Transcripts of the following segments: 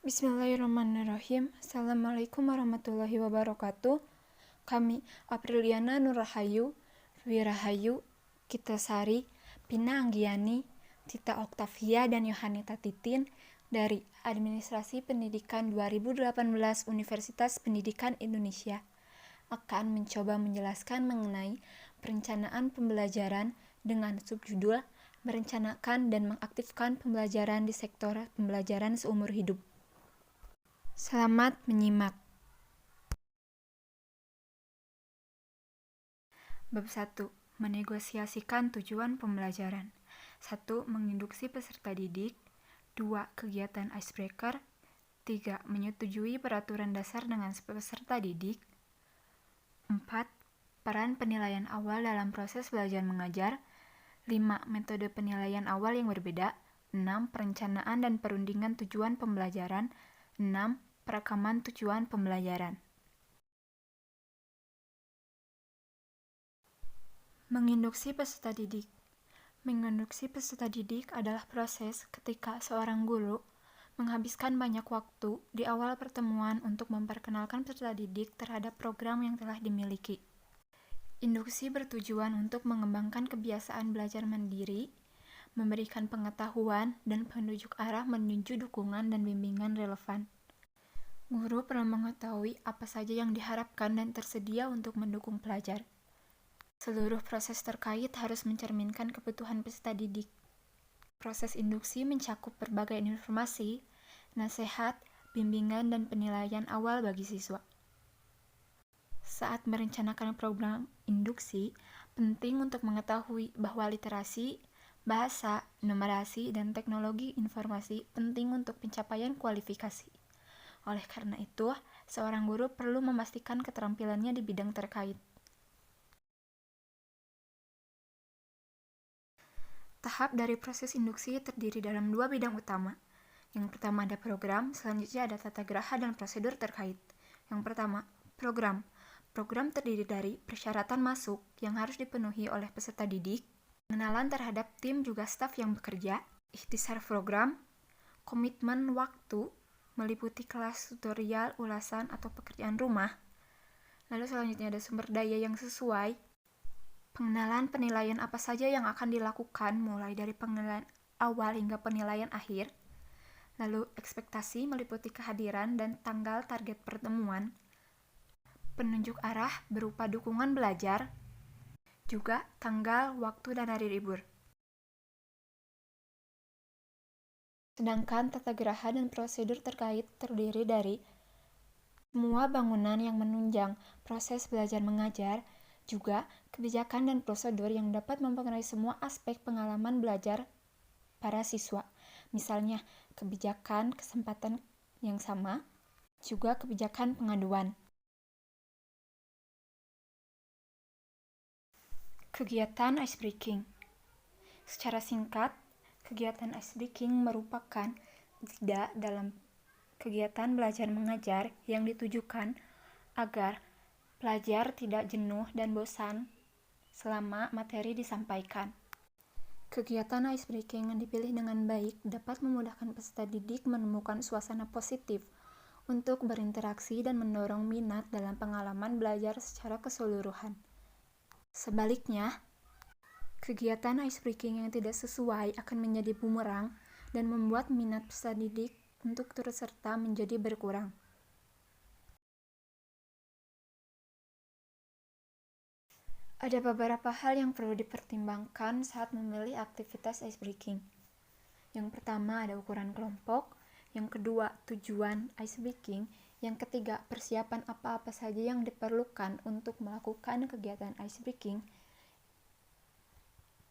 Bismillahirrahmanirrahim. Assalamualaikum warahmatullahi wabarakatuh. Kami Apriliana Nurrahayu, Wirahayu, Kitasari, Pina Anggiani, Tita Oktavia, dan Yohanita Titin dari Administrasi Pendidikan 2018 Universitas Pendidikan Indonesia akan mencoba menjelaskan mengenai perencanaan pembelajaran dengan subjudul merencanakan dan mengaktifkan pembelajaran di sektor pembelajaran seumur hidup. Selamat menyimak. Bab 1. Menegosiasikan tujuan pembelajaran. 1. Menginduksi peserta didik. 2. Kegiatan icebreaker. 3. Menyetujui peraturan dasar dengan peserta didik. 4. Peran penilaian awal dalam proses belajar mengajar. 5. Metode penilaian awal yang berbeda. 6. Perencanaan dan perundingan tujuan pembelajaran. 6. Perekaman tujuan pembelajaran. Menginduksi peserta didik. Menginduksi peserta didik adalah proses ketika seorang guru menghabiskan banyak waktu di awal pertemuan untuk memperkenalkan peserta didik terhadap program yang telah dimiliki. Induksi bertujuan untuk mengembangkan kebiasaan belajar mandiri, memberikan pengetahuan dan penunjuk arah menuju dukungan dan bimbingan relevan. Guru perlu mengetahui apa saja yang diharapkan dan tersedia untuk mendukung pelajar. Seluruh proses terkait harus mencerminkan kebutuhan peserta didik. Proses induksi mencakup berbagai informasi, nasihat, bimbingan, dan penilaian awal bagi siswa. Saat merencanakan program induksi, penting untuk mengetahui bahwa literasi, bahasa, numerasi, dan teknologi informasi penting untuk pencapaian kualifikasi. Oleh karena itu, seorang guru perlu memastikan keterampilannya di bidang terkait. Tahap dari proses induksi terdiri dalam dua bidang utama. Yang pertama ada program, selanjutnya ada tata geraha dan prosedur terkait. Yang pertama, program. Program terdiri dari persyaratan masuk yang harus dipenuhi oleh peserta didik, pengenalan terhadap tim juga staf yang bekerja, ikhtisar program, komitmen waktu, meliputi kelas, tutorial, ulasan, atau pekerjaan rumah. Lalu selanjutnya ada sumber daya yang sesuai, pengenalan penilaian apa saja yang akan dilakukan mulai dari penilaian awal hingga penilaian akhir. Lalu ekspektasi meliputi kehadiran dan tanggal target pertemuan. Penunjuk arah berupa dukungan belajar, juga tanggal, waktu, dan hari libur. Sedangkan tata geraha dan prosedur terkait terdiri dari semua bangunan yang menunjang proses belajar mengajar, juga kebijakan dan prosedur yang dapat mempengaruhi semua aspek pengalaman belajar para siswa. Misalnya, kebijakan kesempatan yang sama, juga kebijakan pengaduan. Kegiatan icebreaking. Secara singkat, kegiatan icebreaking merupakan jeda dalam kegiatan belajar mengajar yang ditujukan agar pelajar tidak jenuh dan bosan selama materi disampaikan. Kegiatan icebreaking yang dipilih dengan baik dapat memudahkan peserta didik menemukan suasana positif untuk berinteraksi dan mendorong minat dalam pengalaman belajar secara keseluruhan. Sebaliknya, kegiatan icebreaking yang tidak sesuai akan menjadi bumerang dan membuat minat peserta didik untuk turut serta menjadi berkurang. Ada beberapa hal yang perlu dipertimbangkan saat memilih aktivitas icebreaking. Yang pertama ada ukuran kelompok, yang kedua tujuan icebreaking, yang ketiga persiapan apa-apa saja yang diperlukan untuk melakukan kegiatan icebreaking,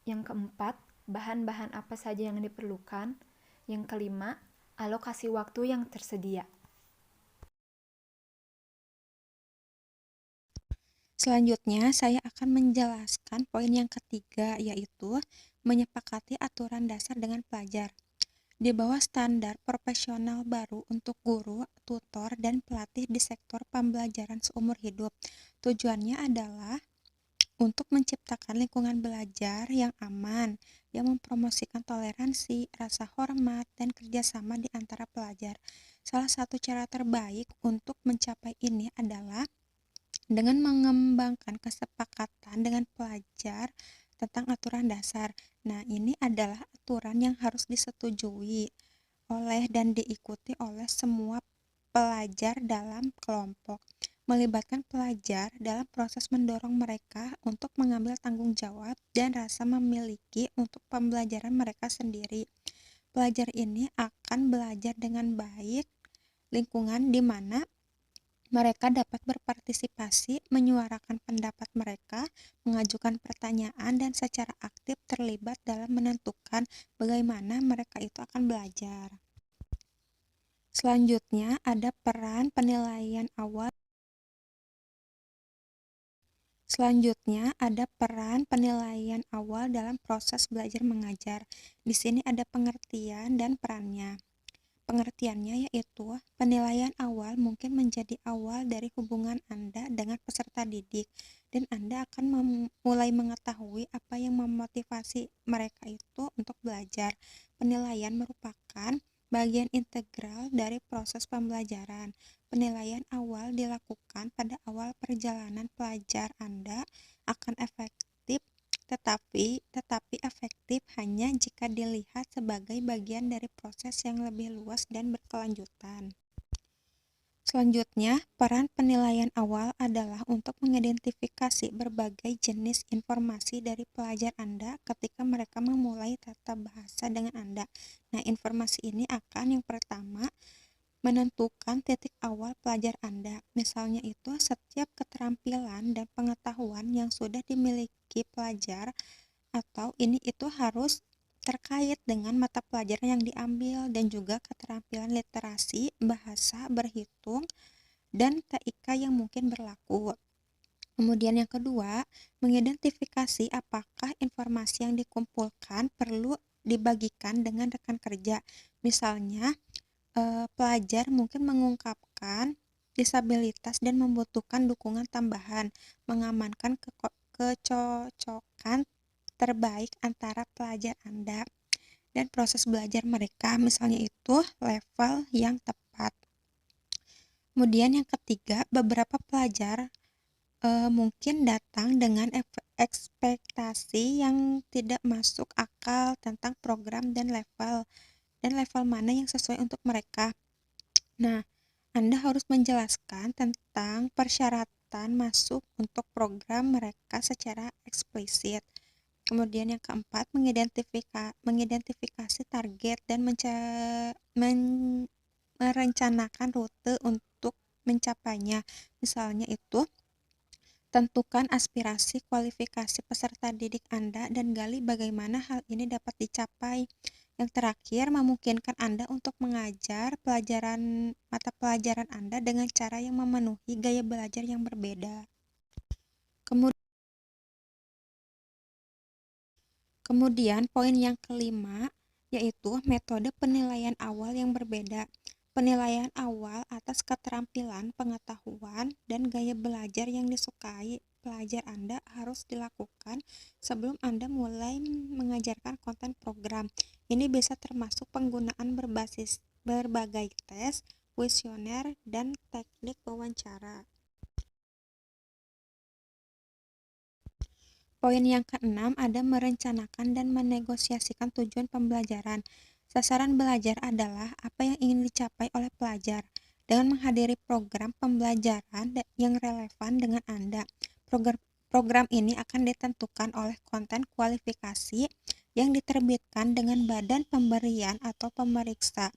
yang keempat bahan-bahan apa saja yang diperlukan, yang kelima alokasi waktu yang tersedia. Selanjutnya, saya akan menjelaskan poin yang ketiga, yaitu menyepakati aturan dasar dengan pelajar. Di bawah standar profesional baru untuk guru, tutor, dan pelatih di sektor pembelajaran seumur hidup. Tujuannya adalah untuk menciptakan lingkungan belajar yang aman, yang mempromosikan toleransi, rasa hormat, dan kerjasama di antara pelajar. Salah satu cara terbaik untuk mencapai ini adalah dengan mengembangkan kesepakatan dengan pelajar tentang aturan dasar. Nah, ini adalah aturan yang harus disetujui oleh dan diikuti oleh semua pelajar dalam kelompok, melibatkan pelajar dalam proses mendorong mereka untuk mengambil tanggung jawab dan rasa memiliki untuk pembelajaran mereka sendiri. Pelajar ini akan belajar dengan baik lingkungan di mana mereka dapat berpartisipasi, menyuarakan pendapat mereka, mengajukan pertanyaan, dan secara aktif terlibat dalam menentukan bagaimana mereka itu akan belajar. Selanjutnya, ada peran penilaian awal. Selanjutnya, ada peran penilaian awal dalam proses belajar mengajar. Di sini ada pengertian dan perannya. Pengertiannya yaitu penilaian awal mungkin menjadi awal dari hubungan Anda dengan peserta didik, dan Anda akan mulai mengetahui apa yang memotivasi mereka itu untuk belajar. Penilaian merupakan bagian integral dari proses pembelajaran. Penilaian awal dilakukan pada awal perjalanan pelajar Anda akan efektif tetapi efektif hanya jika dilihat sebagai bagian dari proses yang lebih luas dan berkelanjutan. Selanjutnya, peran penilaian awal adalah untuk mengidentifikasi berbagai jenis informasi dari pelajar Anda ketika mereka memulai tata bahasa dengan Anda. Nah, informasi ini akan yang pertama menentukan titik awal pelajar Anda. Misalnya itu setiap keterampilan dan pengetahuan yang sudah dimiliki pelajar atau ini itu harus terkait dengan mata pelajaran yang diambil dan juga keterampilan literasi, bahasa, berhitung, dan TIK yang mungkin berlaku. Kemudian yang kedua, mengidentifikasi apakah informasi yang dikumpulkan perlu dibagikan dengan rekan kerja. Misalnya, pelajar mungkin mengungkapkan disabilitas dan membutuhkan dukungan tambahan, mengamankan kecocokan terbaik antara pelajar Anda dan proses belajar mereka, misalnya itu level yang tepat. Kemudian yang ketiga, beberapa pelajar mungkin datang dengan ekspektasi yang tidak masuk akal tentang program dan level mana yang sesuai untuk mereka. Nah, Anda harus menjelaskan tentang persyaratan masuk untuk program mereka secara eksplisit. Kemudian yang keempat, mengidentifikasi target dan merencanakan rute untuk mencapainya. Misalnya itu, tentukan aspirasi kualifikasi peserta didik Anda dan gali bagaimana hal ini dapat dicapai. Yang terakhir, memungkinkan Anda untuk mengajar mata pelajaran Anda dengan cara yang memenuhi gaya belajar yang berbeda. Kemudian poin yang kelima yaitu metode penilaian awal yang berbeda. Penilaian awal atas keterampilan, pengetahuan, dan gaya belajar yang disukai pelajar Anda harus dilakukan sebelum Anda mulai mengajarkan konten program. Ini bisa termasuk penggunaan berbagai tes, kuesioner, dan teknik wawancara. Poin yang keenam ada merencanakan dan menegosiasikan tujuan pembelajaran. Sasaran belajar adalah apa yang ingin dicapai oleh pelajar. Dengan menghadiri program pembelajaran yang relevan dengan Anda, program ini akan ditentukan oleh konten kualifikasi yang diterbitkan dengan badan pemberian atau pemeriksa.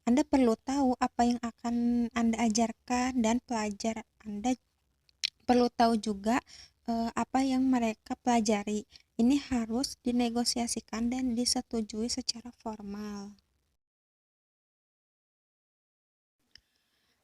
Anda perlu tahu apa yang akan Anda ajarkan dan pelajar Anda perlu tahu juga apa yang mereka pelajari. Ini harus dinegosiasikan dan disetujui secara formal.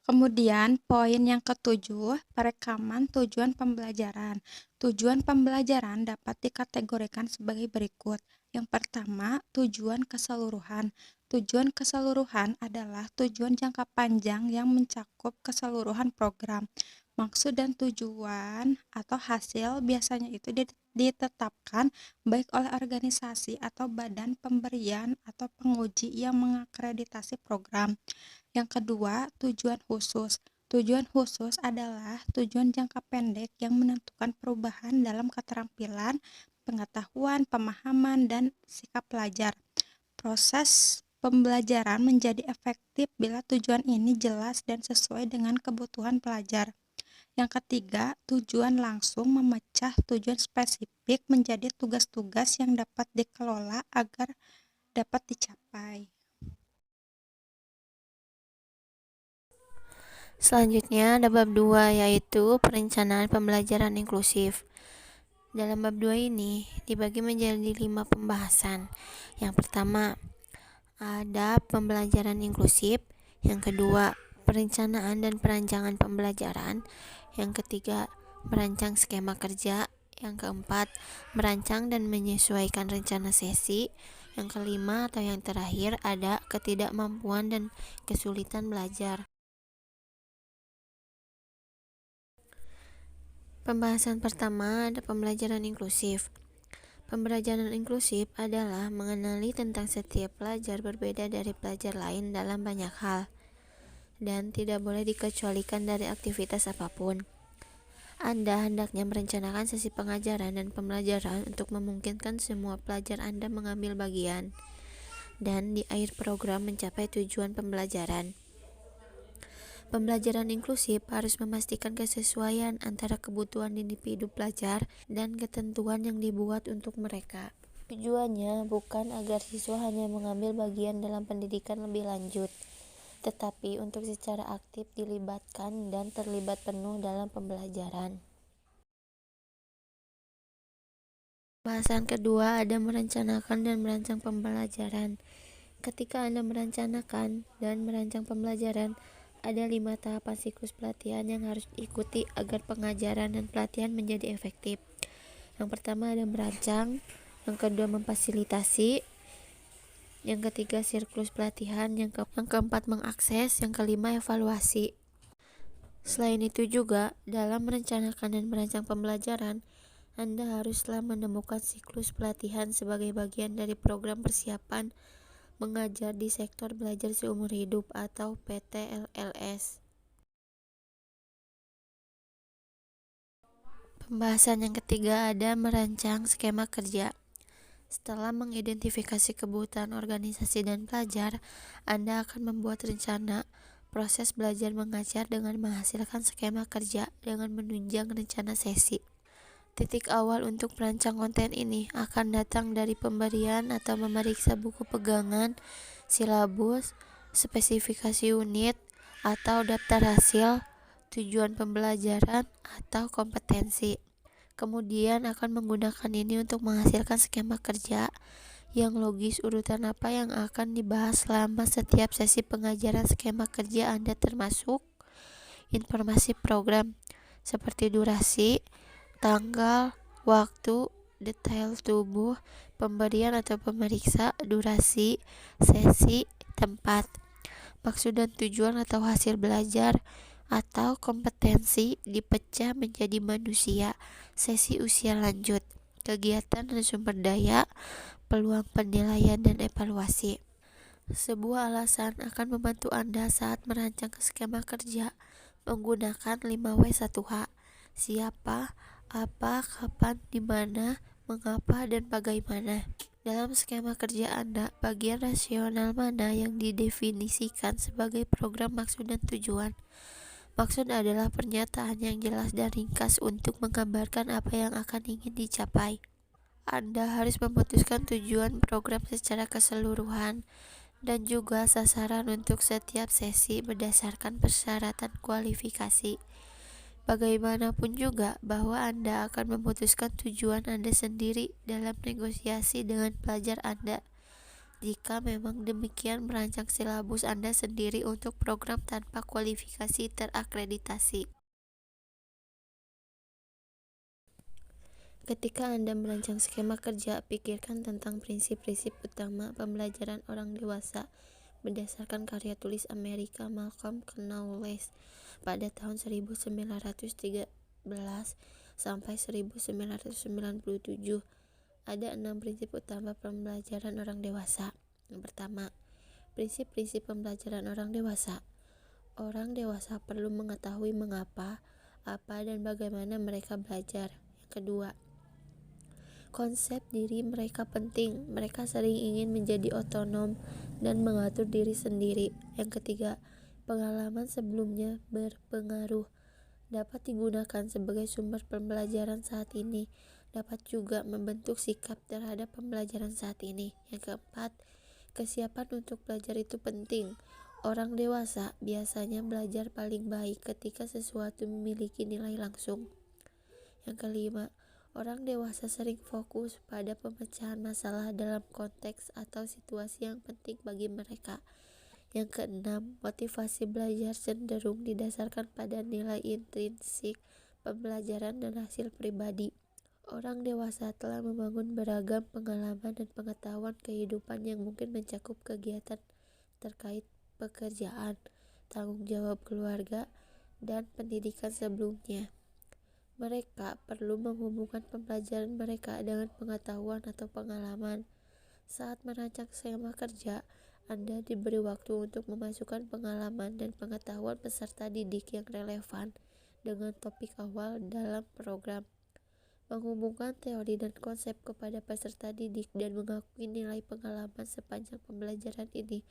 Kemudian poin yang ketujuh, perekaman tujuan pembelajaran. Tujuan pembelajaran dapat dikategorikan sebagai berikut. Yang pertama, tujuan keseluruhan. Tujuan keseluruhan adalah tujuan jangka panjang yang mencakup keseluruhan program, Maksud dan tujuan atau hasil biasanya itu ditetapkan baik oleh organisasi atau badan pemberian atau penguji yang mengakreditasi program. Yang kedua, tujuan khusus. Tujuan khusus adalah tujuan jangka pendek yang menentukan perubahan dalam keterampilan, pengetahuan, pemahaman, dan sikap pelajar. Proses pembelajaran menjadi efektif bila tujuan ini jelas dan sesuai dengan kebutuhan pelajar. Yang ketiga, tujuan langsung memecah tujuan spesifik menjadi tugas-tugas yang dapat dikelola agar dapat dicapai. Selanjutnya ada bab 2 yaitu perencanaan pembelajaran inklusif. Dalam bab 2 ini dibagi menjadi 5 pembahasan. Yang pertama, ada pembelajaran inklusif. Yang kedua, perencanaan dan perancangan pembelajaran. Yang ketiga, merancang skema kerja. Yang keempat, merancang dan menyesuaikan rencana sesi. Yang kelima atau yang terakhir ada ketidakmampuan dan kesulitan belajar. Pembahasan pertama ada pembelajaran inklusif. Pembelajaran inklusif adalah mengenali tentang setiap pelajar berbeda dari pelajar lain dalam banyak hal dan tidak boleh dikecualikan dari aktivitas apapun. Anda hendaknya merencanakan sesi pengajaran dan pembelajaran untuk memungkinkan semua pelajar Anda mengambil bagian dan di akhir program mencapai tujuan pembelajaran. Pembelajaran inklusif harus memastikan kesesuaian antara kebutuhan individu pelajar dan ketentuan yang dibuat untuk mereka. Tujuannya bukan agar siswa hanya mengambil bagian dalam pendidikan lebih lanjut, tetapi untuk secara aktif dilibatkan dan terlibat penuh dalam pembelajaran. Bahasan kedua ada merencanakan dan merancang pembelajaran. Ketika Anda merencanakan dan merancang pembelajaran, ada 5 tahapan siklus pelatihan yang harus diikuti agar pengajaran dan pelatihan menjadi efektif. Yang pertama ada merancang, yang kedua memfasilitasi, yang ketiga siklus pelatihan, yang keempat mengakses, yang kelima evaluasi. Selain itu juga, dalam merencanakan dan merancang pembelajaran, Anda haruslah menemukan siklus pelatihan sebagai bagian dari program persiapan mengajar di sektor belajar seumur hidup atau PTLLS. Pembahasan yang ketiga ada merancang skema kerja. Setelah mengidentifikasi kebutuhan organisasi dan pelajar, Anda akan membuat rencana proses belajar mengajar dengan menghasilkan skema kerja dengan menunjang rencana sesi. Titik awal untuk merancang konten ini akan datang dari pemberian atau memeriksa buku pegangan, silabus, spesifikasi unit, atau daftar hasil, tujuan pembelajaran, atau kompetensi. Kemudian akan menggunakan ini untuk menghasilkan skema kerja yang logis urutan apa yang akan dibahas selama setiap sesi pengajaran. Skema kerja Anda termasuk informasi program seperti durasi, tanggal, waktu, detail tubuh, pemberian atau pemeriksa, durasi, sesi, tempat, maksud dan tujuan atau hasil belajar, atau kompetensi dipecah menjadi manusia, sesi usia lanjut, kegiatan dan sumber daya, peluang penilaian dan evaluasi. Sebuah alasan akan membantu Anda saat merancang skema kerja menggunakan 5W1H. Siapa, apa, kapan, di mana, mengapa, dan bagaimana. Dalam skema kerja Anda, bagian rasional mana yang didefinisikan sebagai program maksud dan tujuan? Maksud adalah pernyataan yang jelas dan ringkas untuk menggambarkan apa yang akan ingin dicapai. Anda harus memutuskan tujuan program secara keseluruhan dan juga sasaran untuk setiap sesi berdasarkan persyaratan kualifikasi. Bagaimanapun juga bahwa Anda akan memutuskan tujuan Anda sendiri dalam negosiasi dengan pelajar Anda. Jika memang demikian, merancang silabus Anda sendiri untuk program tanpa kualifikasi terakreditasi. Ketika Anda merancang skema kerja, pikirkan tentang prinsip-prinsip utama pembelajaran orang dewasa berdasarkan karya tulis Amerika Malcolm Knowles pada tahun 1913 sampai 1997. Ada 6 prinsip utama pembelajaran orang dewasa. Yang pertama, prinsip-prinsip pembelajaran orang dewasa. Orang dewasa perlu mengetahui mengapa, apa, dan bagaimana mereka belajar. Yang kedua, konsep diri mereka penting. Mereka sering ingin menjadi otonom dan mengatur diri sendiri. Yang ketiga, pengalaman sebelumnya berpengaruh. Dapat digunakan sebagai sumber pembelajaran saat ini. Dapat juga membentuk sikap terhadap pembelajaran saat ini. Yang keempat, kesiapan untuk belajar itu penting. Orang dewasa biasanya belajar paling baik ketika sesuatu memiliki nilai langsung. Yang kelima, orang dewasa sering fokus pada pemecahan masalah dalam konteks atau situasi yang penting bagi mereka. Yang keenam, motivasi belajar cenderung didasarkan pada nilai intrinsik pembelajaran dan hasil pribadi. Orang dewasa telah membangun beragam pengalaman dan pengetahuan kehidupan yang mungkin mencakup kegiatan terkait pekerjaan, tanggung jawab keluarga, dan pendidikan sebelumnya. Mereka perlu menghubungkan pembelajaran mereka dengan pengetahuan atau pengalaman. Saat merancang skema kerja, Anda diberi waktu untuk memasukkan pengalaman dan pengetahuan peserta didik yang relevan dengan topik awal dalam program. Menghubungkan teori dan konsep kepada peserta didik dan mengakui nilai pengalaman sepanjang pembelajaran ini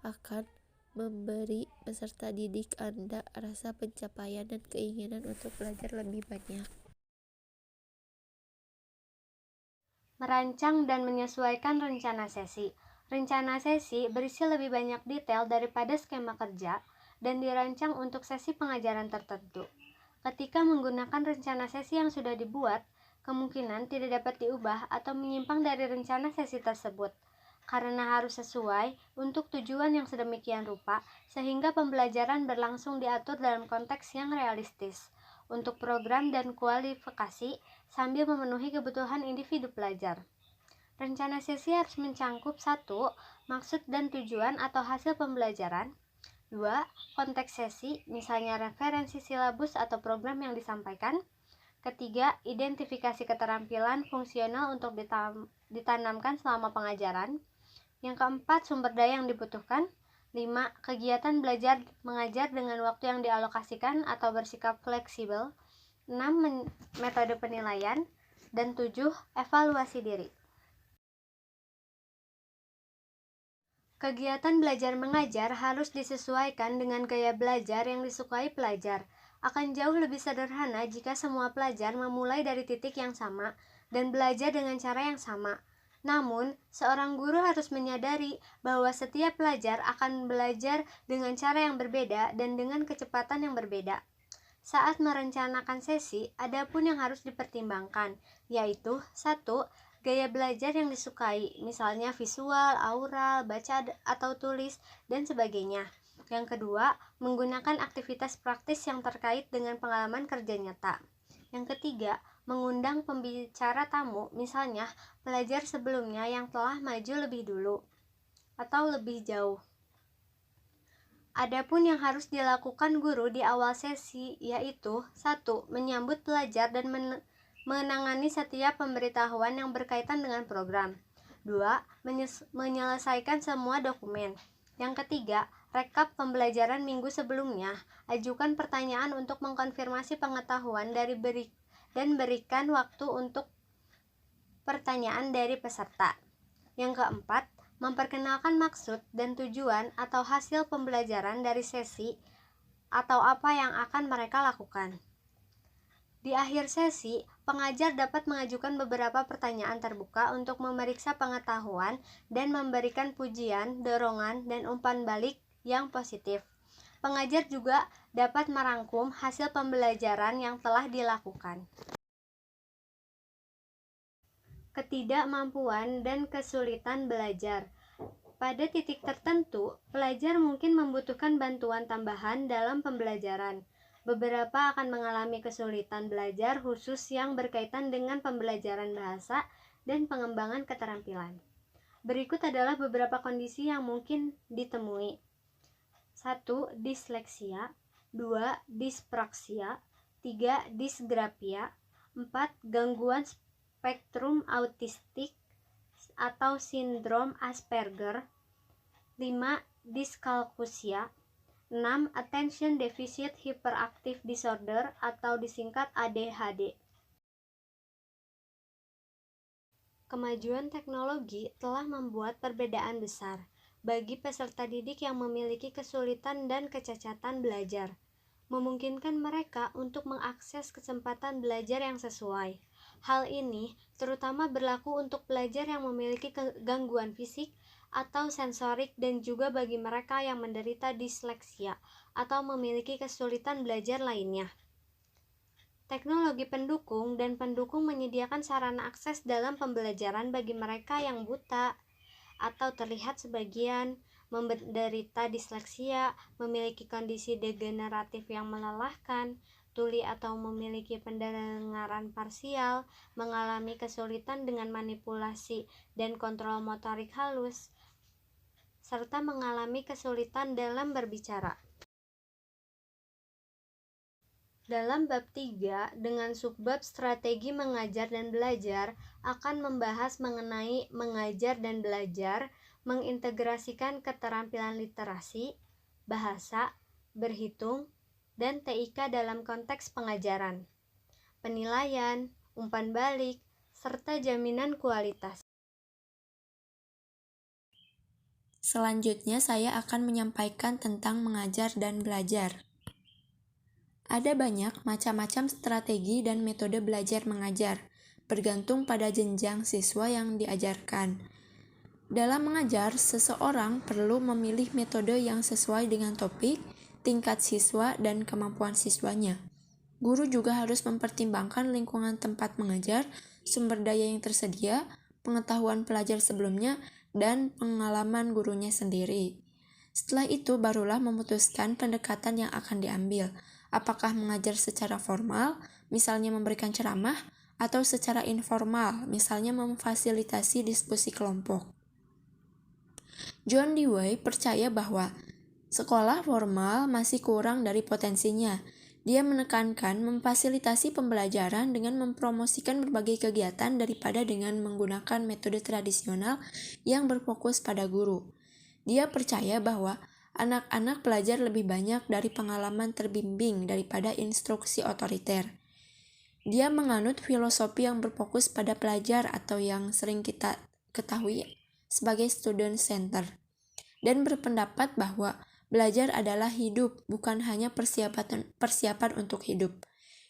akan memberi peserta didik Anda rasa pencapaian dan keinginan untuk belajar lebih banyak. Merancang dan menyesuaikan rencana sesi. Rencana sesi berisi lebih banyak detail daripada skema kerja dan dirancang untuk sesi pengajaran tertentu. Ketika menggunakan rencana sesi yang sudah dibuat, kemungkinan tidak dapat diubah atau menyimpang dari rencana sesi tersebut, karena harus sesuai untuk tujuan yang sedemikian rupa sehingga pembelajaran berlangsung diatur dalam konteks yang realistis untuk program dan kualifikasi sambil memenuhi kebutuhan individu pelajar. Rencana sesi harus mencangkup 1. Maksud dan tujuan atau hasil pembelajaran. 2. Konteks sesi, misalnya referensi silabus atau program yang disampaikan. Ketiga, identifikasi keterampilan fungsional untuk ditanamkan selama pengajaran. Yang keempat, sumber daya yang dibutuhkan. 5. Kegiatan belajar mengajar dengan waktu yang dialokasikan atau bersikap fleksibel. 6. Metode penilaian. Dan 7. Evaluasi diri. Kegiatan belajar mengajar harus disesuaikan dengan gaya belajar yang disukai pelajar. Akan jauh lebih sederhana jika semua pelajar memulai dari titik yang sama dan belajar dengan cara yang sama. Namun, seorang guru harus menyadari bahwa setiap pelajar akan belajar dengan cara yang berbeda dan dengan kecepatan yang berbeda. Saat merencanakan sesi, ada pun yang harus dipertimbangkan, yaitu 1. Gaya belajar yang disukai, misalnya visual, aural, baca atau tulis, dan sebagainya. Yang kedua, menggunakan aktivitas praktis yang terkait dengan pengalaman kerja nyata. Yang ketiga, mengundang pembicara tamu, misalnya pelajar sebelumnya yang telah maju lebih dulu atau lebih jauh. Adapun yang harus dilakukan guru di awal sesi yaitu 1. Menyambut pelajar dan menangani setiap pemberitahuan yang berkaitan dengan program. 2. Menyelesaikan semua dokumen. Yang ketiga, rekap pembelajaran minggu sebelumnya. Ajukan pertanyaan untuk mengkonfirmasi pengetahuan dan berikan waktu untuk pertanyaan dari peserta. Yang keempat, memperkenalkan maksud dan tujuan atau hasil pembelajaran dari sesi atau apa yang akan mereka lakukan. Di akhir sesi, pengajar dapat mengajukan beberapa pertanyaan terbuka untuk memeriksa pengetahuan dan memberikan pujian, dorongan, dan umpan balik yang positif. Pengajar juga dapat merangkum hasil pembelajaran yang telah dilakukan. Ketidakmampuan dan kesulitan belajar. Pada titik tertentu, pelajar mungkin membutuhkan bantuan tambahan dalam pembelajaran. Beberapa akan mengalami kesulitan belajar khusus yang berkaitan dengan pembelajaran bahasa dan pengembangan keterampilan. Berikut adalah beberapa kondisi yang mungkin ditemui. 1. Disleksia. 2. Dispraksia. 3. Disgrafia. 4. Gangguan spektrum autistik atau sindrom Asperger. 5. Diskalkusia. 6. Attention Deficit Hyperactive Disorder atau disingkat ADHD. Kemajuan teknologi telah membuat perbedaan besar bagi peserta didik yang memiliki kesulitan dan kecacatan belajar, memungkinkan mereka untuk mengakses kesempatan belajar yang sesuai. Hal ini terutama berlaku untuk pelajar yang memiliki gangguan fisik atau sensorik dan juga bagi mereka yang menderita disleksia atau memiliki kesulitan belajar lainnya. Teknologi pendukung dan pendukung menyediakan sarana akses dalam pembelajaran bagi mereka yang buta atau terlihat sebagian, menderita disleksia, memiliki kondisi degeneratif yang melelahkan, tuli atau memiliki pendengaran parsial, mengalami kesulitan dengan manipulasi dan kontrol motorik halus, serta mengalami kesulitan dalam berbicara. Dalam bab 3 dengan subbab strategi mengajar dan belajar akan membahas mengenai mengajar dan belajar, mengintegrasikan keterampilan literasi, bahasa, berhitung, dan TIK dalam konteks pengajaran, penilaian, umpan balik, serta jaminan kualitas. Selanjutnya saya akan menyampaikan tentang mengajar dan belajar. Ada banyak macam-macam strategi dan metode belajar mengajar, bergantung pada jenjang siswa yang diajarkan. Dalam mengajar, seseorang perlu memilih metode yang sesuai dengan topik, tingkat siswa, dan kemampuan siswanya. Guru juga harus mempertimbangkan lingkungan tempat mengajar, sumber daya yang tersedia, pengetahuan pelajar sebelumnya, dan pengalaman gurunya sendiri. Setelah itu barulah memutuskan pendekatan yang akan diambil. Apakah mengajar secara formal, misalnya memberikan ceramah, atau secara informal, misalnya memfasilitasi diskusi kelompok. John Dewey percaya bahwa sekolah formal masih kurang dari potensinya. Dia menekankan memfasilitasi pembelajaran dengan mempromosikan berbagai kegiatan daripada dengan menggunakan metode tradisional yang berfokus pada guru. Dia percaya bahwa anak-anak belajar lebih banyak dari pengalaman terbimbing daripada instruksi otoriter. Dia menganut filosofi yang berfokus pada pelajar atau yang sering kita ketahui sebagai student center, dan berpendapat bahwa belajar adalah hidup, bukan hanya persiapan untuk hidup.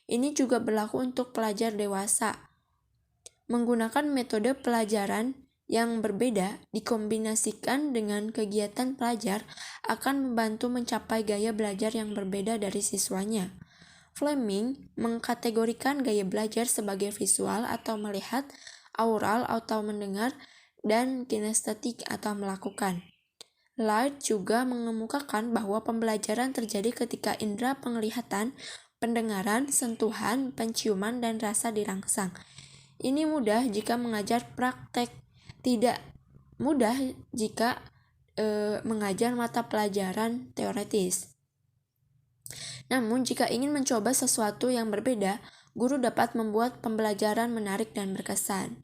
Ini juga berlaku untuk pelajar dewasa. Menggunakan metode pelajaran yang berbeda dikombinasikan dengan kegiatan pelajar akan membantu mencapai gaya belajar yang berbeda dari siswanya. Fleming mengkategorikan gaya belajar sebagai visual atau melihat, aural atau mendengar, dan kinestetik atau melakukan. Light juga mengemukakan bahwa pembelajaran terjadi ketika indera penglihatan, pendengaran, sentuhan, penciuman, dan rasa dirangsang. Ini mudah jika mengajar praktek, tidak mudah jika mengajar mata pelajaran teoretis. Namun, jika ingin mencoba sesuatu yang berbeda, guru dapat membuat pembelajaran menarik dan berkesan.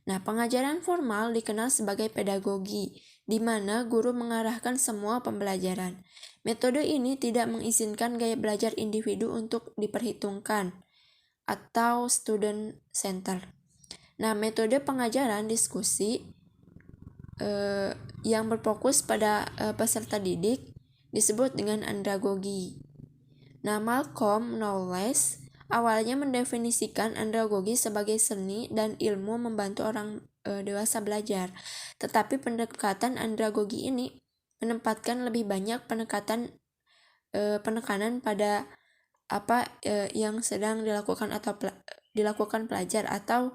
Nah, pengajaran formal dikenal sebagai pedagogi, di mana guru mengarahkan semua pembelajaran. Metode ini tidak mengizinkan gaya belajar individu untuk diperhitungkan, atau student center. Nah, metode pengajaran diskusi yang berfokus pada peserta didik disebut dengan andragogi. Nah, Malcolm Knowles awalnya mendefinisikan andragogi sebagai seni dan ilmu membantu orang dewasa belajar. Tetapi pendekatan andragogi ini menempatkan lebih banyak penekanan pada apa yang sedang dilakukan atau dilakukan pelajar atau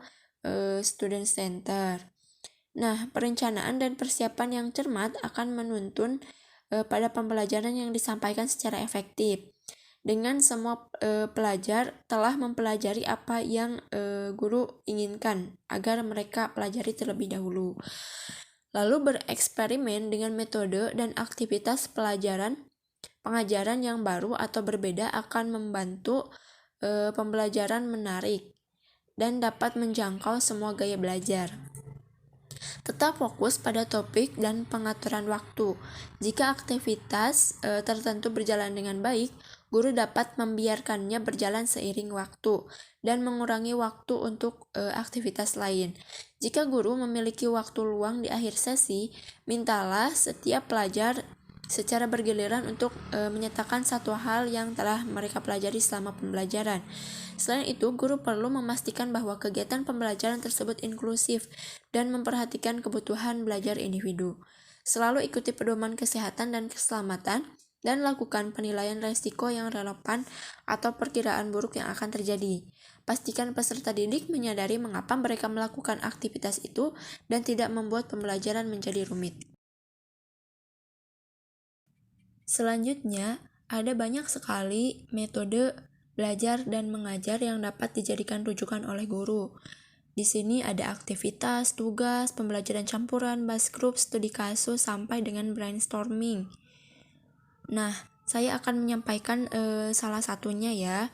student center. Nah, perencanaan dan persiapan yang cermat akan menuntun pada pembelajaran yang disampaikan secara efektif. Dengan semua pelajar telah mempelajari apa yang guru inginkan agar mereka pelajari terlebih dahulu. lalu bereksperimen dengan metode dan aktivitas pengajaran yang baru atau berbeda akan membantu pembelajaran menarik dan dapat menjangkau semua gaya belajar. Tetap fokus pada topik dan pengaturan waktu. Jika aktivitas tertentu berjalan dengan baik, guru dapat membiarkannya berjalan seiring waktu dan mengurangi waktu untuk aktivitas lain. Jika guru memiliki waktu luang di akhir sesi, mintalah setiap pelajar secara bergiliran untuk menyatakan satu hal yang telah mereka pelajari selama pembelajaran. Selain itu, guru perlu memastikan bahwa kegiatan pembelajaran tersebut inklusif dan memperhatikan kebutuhan belajar individu. Selalu ikuti pedoman kesehatan dan keselamatan dan lakukan penilaian risiko yang relevan atau perkiraan buruk yang akan terjadi. Pastikan peserta didik menyadari mengapa mereka melakukan aktivitas itu dan tidak membuat pembelajaran menjadi rumit. Selanjutnya, ada banyak sekali metode belajar dan mengajar yang dapat dijadikan rujukan oleh guru. Di sini ada aktivitas, tugas, pembelajaran campuran, bus group, studi kasus, sampai dengan brainstorming. Nah, saya akan menyampaikan salah satunya ya.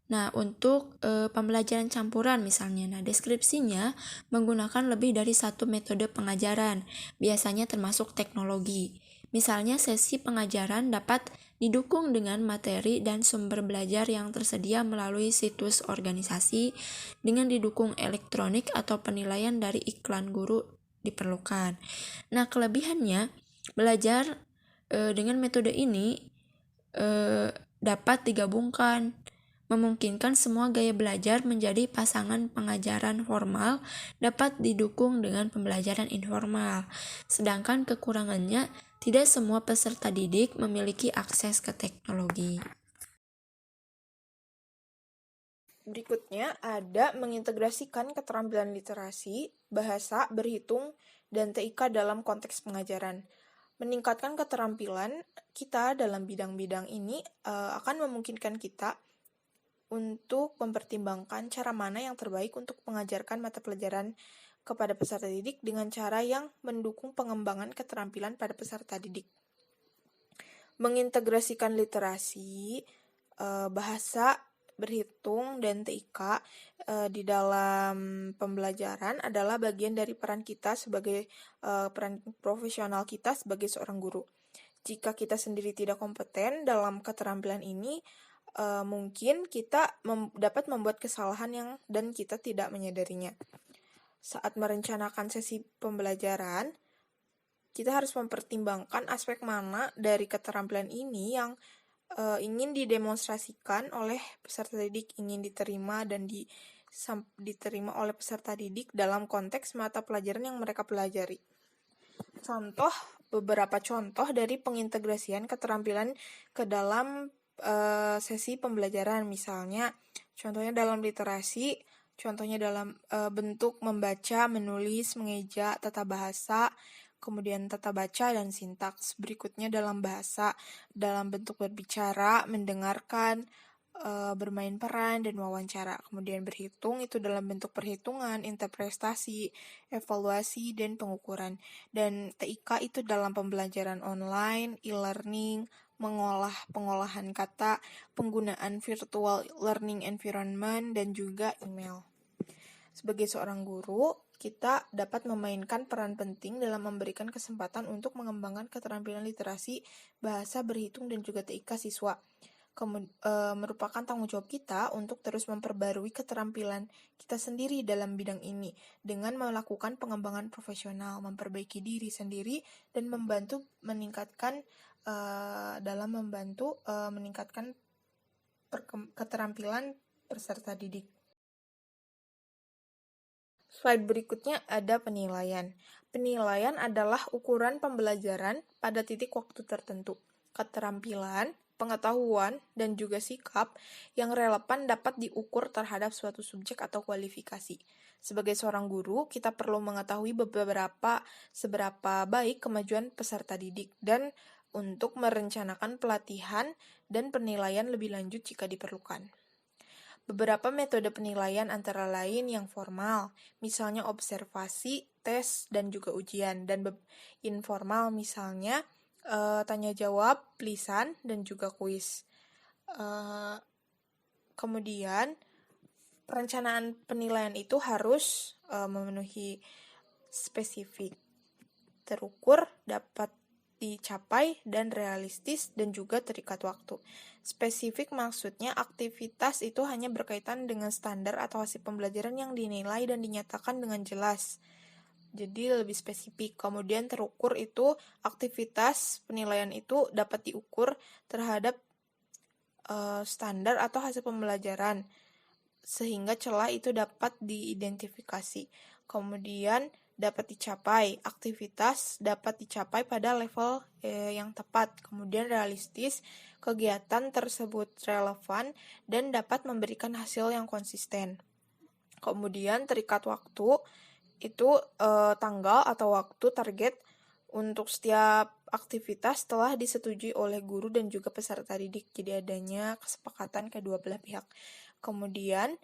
Nah, untuk pembelajaran campuran misalnya, deskripsinya menggunakan lebih dari satu metode pengajaran, biasanya termasuk teknologi. Misalnya, sesi pengajaran dapat didukung dengan materi dan sumber belajar yang tersedia melalui situs organisasi, dengan didukung elektronik atau penilaian dari iklan guru diperlukan. Nah, kelebihannya, belajar dengan metode ini dapat digabungkan, memungkinkan semua gaya belajar menjadi pasangan pengajaran formal dapat didukung dengan pembelajaran informal. Sedangkan kekurangannya, tidak semua peserta didik memiliki akses ke teknologi. Berikutnya ada mengintegrasikan keterampilan literasi, bahasa, berhitung, dan TIK dalam konteks pengajaran. Meningkatkan keterampilan kita dalam bidang-bidang ini akan memungkinkan kita untuk mempertimbangkan cara mana yang terbaik untuk mengajarkan mata pelajaran kepada peserta didik dengan cara yang mendukung pengembangan keterampilan pada peserta didik. Mengintegrasikan literasi, bahasa, berhitung, dan TIK di dalam pembelajaran adalah bagian dari peran kita sebagai peran profesional kita sebagai seorang guru. Jika kita sendiri tidak kompeten dalam keterampilan ini, mungkin kita dapat membuat kesalahan dan kita tidak menyadarinya. Saat merencanakan sesi pembelajaran, kita harus mempertimbangkan aspek mana dari keterampilan ini yang ingin didemonstrasikan oleh peserta didik, ingin diterima dan diterima oleh peserta didik dalam konteks mata pelajaran yang mereka pelajari. Beberapa contoh dari pengintegrasian keterampilan ke dalam sesi pembelajaran, misalnya contohnya dalam literasi, contohnya dalam bentuk membaca, menulis, mengeja, tata bahasa, kemudian tata baca dan sintaks. Berikutnya dalam bahasa, dalam bentuk berbicara, mendengarkan, bermain peran, dan wawancara. Kemudian berhitung itu dalam bentuk perhitungan, interpretasi, evaluasi, dan pengukuran. Dan TIK itu dalam pembelajaran online, e-learning, pengolahan kata, penggunaan virtual learning environment, dan juga email. Sebagai seorang guru, kita dapat memainkan peran penting dalam memberikan kesempatan untuk mengembangkan keterampilan literasi, bahasa, berhitung, dan juga TIK siswa. Merupakan tanggung jawab kita untuk terus memperbarui keterampilan kita sendiri dalam bidang ini dengan melakukan pengembangan profesional, memperbaiki diri sendiri, dan meningkatkan keterampilan peserta didik. Slide berikutnya ada penilaian. Penilaian adalah ukuran pembelajaran pada titik waktu tertentu. Keterampilan, pengetahuan, dan juga sikap yang relevan dapat diukur terhadap suatu subjek atau kualifikasi. Sebagai seorang guru, kita perlu mengetahui seberapa baik kemajuan peserta didik dan untuk merencanakan pelatihan dan penilaian lebih lanjut jika diperlukan. Beberapa metode penilaian antara lain yang formal, misalnya observasi, tes, dan juga ujian. Dan informal misalnya tanya jawab, lisan, dan juga kuis. Kemudian perencanaan penilaian itu harus memenuhi spesifik, terukur, dapat dicapai, dan realistis, dan juga terikat waktu. Spesifik maksudnya aktivitas itu hanya berkaitan dengan standar atau hasil pembelajaran yang dinilai dan dinyatakan dengan jelas. Jadi lebih spesifik. Kemudian terukur itu aktivitas penilaian itu dapat diukur terhadap standar atau hasil pembelajaran, sehingga celah itu dapat diidentifikasi. Kemudian dapat dicapai, aktivitas dapat dicapai pada level yang tepat. Kemudian realistis, kegiatan tersebut relevan dan dapat memberikan hasil yang konsisten. Kemudian terikat waktu, itu tanggal atau waktu target untuk setiap aktivitas telah disetujui oleh guru dan juga peserta didik. Jadi adanya kesepakatan kedua belah pihak. Kemudian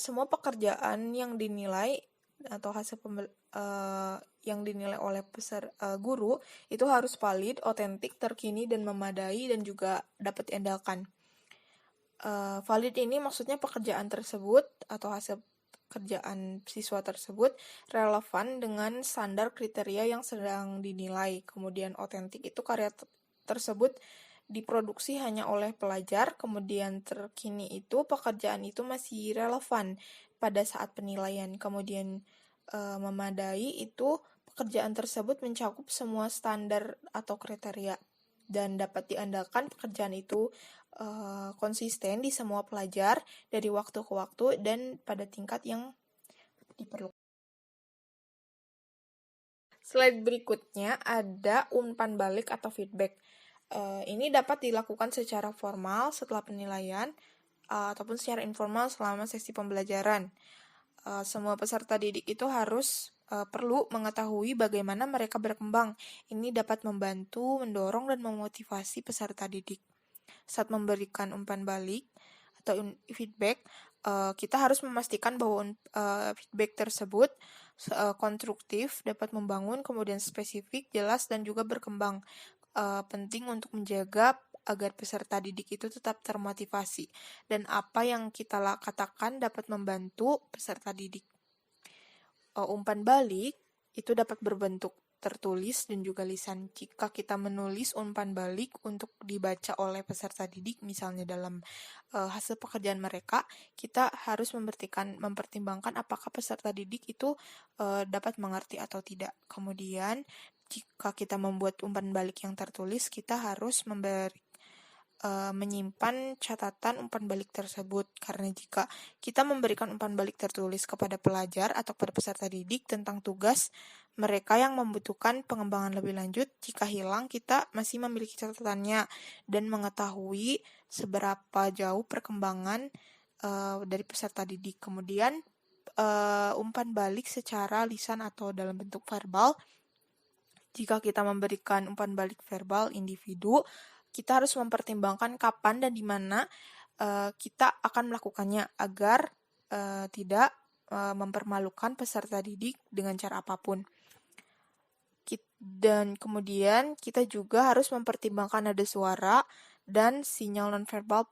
semua pekerjaan yang dinilai atau hasil yang dinilai oleh guru itu harus valid, otentik, terkini, dan memadai, dan juga dapat diandalkan. Valid ini maksudnya pekerjaan tersebut atau hasil kerjaan siswa tersebut relevan dengan standar kriteria yang sedang dinilai. Kemudian otentik itu karya tersebut diproduksi hanya oleh pelajar. Kemudian terkini itu pekerjaan itu masih relevan pada saat penilaian. Kemudian memadai itu pekerjaan tersebut mencakup semua standar atau kriteria dan dapat diandalkan pekerjaan itu konsisten di semua pelajar dari waktu ke waktu dan pada tingkat yang diperlukan. Slide berikutnya ada umpan balik atau feedback. Ini dapat dilakukan secara formal setelah penilaian ataupun secara informal selama sesi pembelajaran. Semua peserta didik itu harus perlu mengetahui bagaimana mereka berkembang. Ini dapat membantu, mendorong, dan memotivasi peserta didik. Saat memberikan umpan balik atau feedback, kita harus memastikan bahwa feedback tersebut konstruktif, dapat membangun, kemudian spesifik, jelas, dan juga berkembang. Penting untuk menjaga agar peserta didik itu tetap termotivasi dan apa yang kita katakan dapat membantu peserta didik. Umpan balik itu dapat berbentuk tertulis dan juga lisan. Jika kita menulis umpan balik untuk dibaca oleh peserta didik, misalnya dalam hasil pekerjaan mereka, kita harus mempertimbangkan apakah peserta didik itu dapat mengerti atau tidak. Kemudian, jika kita membuat umpan balik yang tertulis, kita harus menyimpan catatan umpan balik tersebut, karena jika kita memberikan umpan balik tertulis kepada pelajar atau kepada peserta didik tentang tugas mereka yang membutuhkan pengembangan lebih lanjut, jika hilang kita masih memiliki catatannya dan mengetahui seberapa jauh perkembangan dari peserta didik. Kemudian umpan balik secara lisan atau dalam bentuk verbal. Jika kita memberikan umpan balik verbal individu, kita harus mempertimbangkan kapan dan di mana kita akan melakukannya agar tidak mempermalukan peserta didik dengan cara apapun. Dan kemudian kita juga harus mempertimbangkan nada suara dan sinyal nonverbal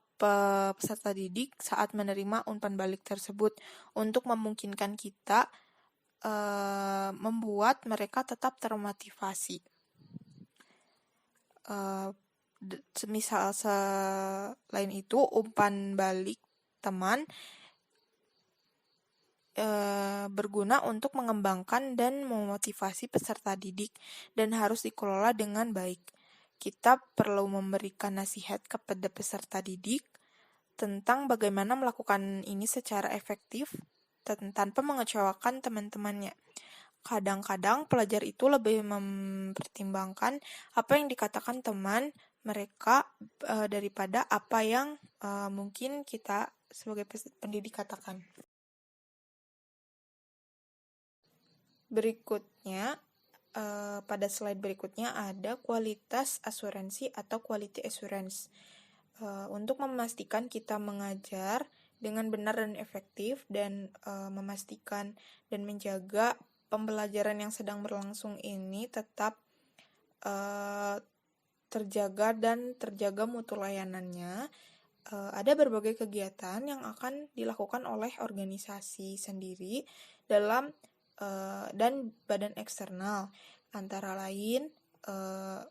peserta didik saat menerima umpan balik tersebut untuk memungkinkan kita membuat mereka tetap termotivasi. Misal selain itu, umpan balik teman berguna untuk mengembangkan dan memotivasi peserta didik dan harus dikelola dengan baik. Kita perlu memberikan nasihat kepada peserta didik tentang bagaimana melakukan ini secara efektif tanpa mengecewakan teman-temannya. Kadang-kadang pelajar itu lebih mempertimbangkan apa yang dikatakan teman mereka daripada apa yang mungkin kita sebagai pendidik katakan. Berikutnya, pada slide berikutnya ada kualitas asuransi atau quality assurance. Untuk memastikan kita mengajar dengan benar dan efektif dan memastikan dan menjaga pembelajaran yang sedang berlangsung ini tetap terjaga mutu layanannya. Ada berbagai kegiatan yang akan dilakukan oleh organisasi sendiri dan badan eksternal, antara lain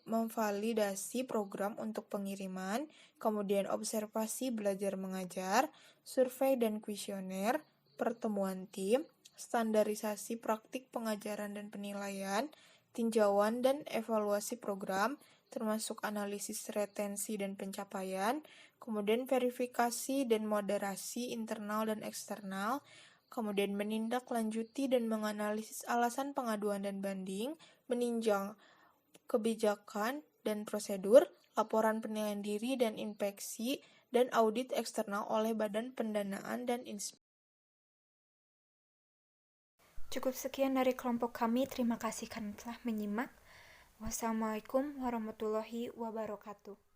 memvalidasi program untuk pengiriman, kemudian observasi belajar mengajar, survei dan kuesioner, pertemuan tim, standarisasi praktik pengajaran dan penilaian, tinjauan dan evaluasi program, termasuk analisis retensi dan pencapaian, kemudian verifikasi dan moderasi internal dan eksternal, kemudian menindaklanjuti dan menganalisis alasan pengaduan dan banding, meninjau kebijakan dan prosedur, laporan penilaian diri dan inspeksi, dan audit eksternal oleh Badan Pendanaan dan Inspeksi. Cukup sekian dari kelompok kami. Terima kasih karena telah menyimak. Wassalamualaikum warahmatullahi wabarakatuh.